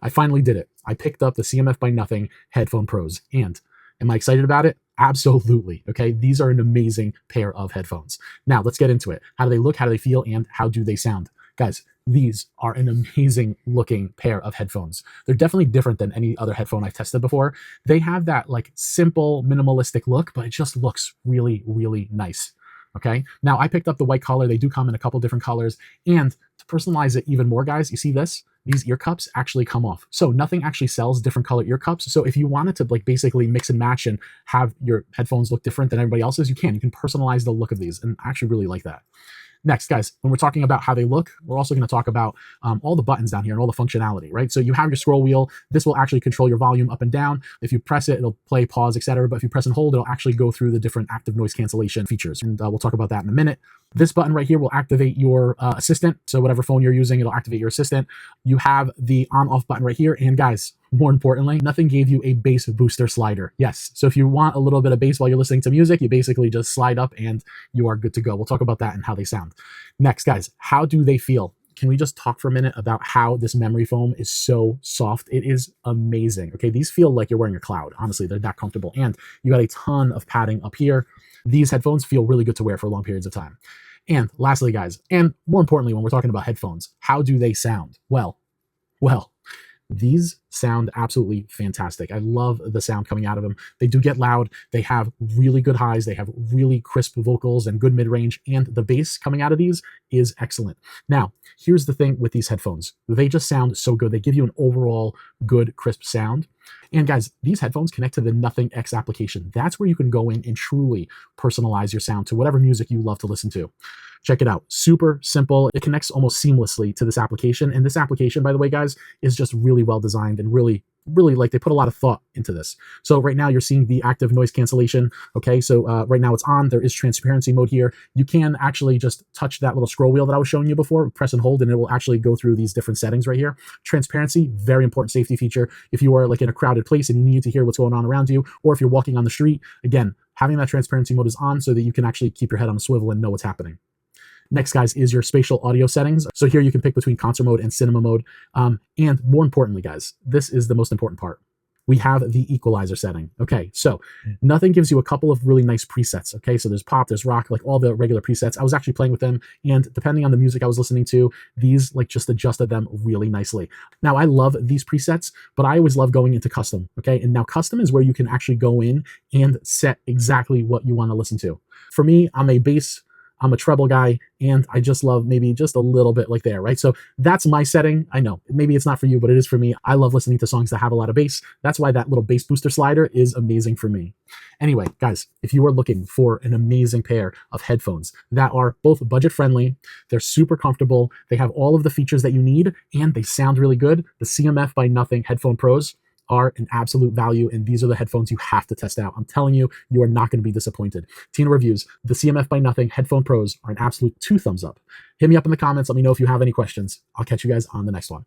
I finally did it. I picked up the CMF by Nothing Headphone Pros. And am I excited about it? Absolutely. Okay. These are an amazing pair of headphones. Now let's get into it. How do they look? How do they feel? And how do they sound? Guys, these are an amazing looking pair of headphones. They're definitely different than any other headphone I've tested before. They have that like simple minimalistic look, but it just looks really, really nice. Okay. Now I picked up the white color. They do come in a couple different colors. And to personalize it even more, guys, you see this? These ear cups actually come off. So Nothing actually sells different color ear cups. So if you wanted to like basically mix and match and have your headphones look different than everybody else's, you can. You can personalize the look of these, and I actually really like that. Next, guys, when we're talking about how they look, we're also going to talk about all the buttons down here and all the functionality, right? So you have your scroll wheel. This will actually control your volume up and down. If you press it, it'll play, pause, etc. But if you press and hold, it'll actually go through the different active noise cancellation features. And we'll talk about that in a minute. This button right here will activate your assistant. So whatever phone you're using, it'll activate your assistant. You have the on-off button right here. And guys, more importantly, Nothing gave you a bass booster slider. Yes. So if you want a little bit of bass while you're listening to music, you basically just slide up and you are good to go. We'll talk about that and how they sound. Next, guys, how do they feel? Can we just talk for a minute about how this memory foam is so soft? It is amazing. Okay, these feel like you're wearing a cloud. Honestly, they're that comfortable. And you got a ton of padding up here. These headphones feel really good to wear for long periods of time. And lastly, guys, and more importantly, when we're talking about headphones, how do they sound? Well, these sound absolutely fantastic. I love the sound coming out of them. They do get loud. They have really good highs. They have really crisp vocals and good mid-range. And the bass coming out of these is excellent. Now, here's the thing with these headphones. They just sound so good. They give you an overall good, crisp sound. And guys, these headphones connect to the Nothing X application. That's where you can go in and truly personalize your sound to whatever music you love to listen to. Check it out. Super simple. It connects almost seamlessly to this application. And this application, by the way, guys, is just really well designed and really like they put a lot of thought into this. So right now you're seeing the active noise cancellation. Okay, so right now it's on. There is transparency mode here. You can actually just touch that little scroll wheel that I was showing you before, press and hold, and it will actually go through these different settings right here. Transparency, very important safety feature. If you are like in a crowded place and you need to hear what's going on around you, or if you're walking on the street, again, having that transparency mode is on so that you can actually keep your head on a swivel and know what's happening. Next, guys, is your spatial audio settings. So here you can pick between concert mode and cinema mode. And more importantly, guys, this is the most important part. We have the equalizer setting. Okay, so Nothing gives you a couple of really nice presets. Okay, so there's pop, there's rock, like all the regular presets. I was actually playing with them, and depending on the music I was listening to, these like just adjusted them really nicely. Now, I love these presets, but I always love going into custom. Okay, and now custom is where you can actually go in and set exactly what you want to listen to. For me, I'm a treble guy, and I just love maybe just a little bit like there, right? So that's my setting. I know maybe it's not for you, but it is for me. I love listening to songs that have a lot of bass. That's why that little bass booster slider is amazing for me. Anyway, guys, if you are looking for an amazing pair of headphones that are both budget friendly, they're super comfortable, they have all of the features that you need, and they sound really good, the CMF by Nothing Headphone Pros are an absolute value, and these are the headphones you have to test out. I'm telling you, you are not going to be disappointed. Tina reviews, the CMF by Nothing Headphone Pros are an absolute 2 thumbs up. Hit me up in the comments. Let me know if you have any questions. I'll catch you guys on the next one.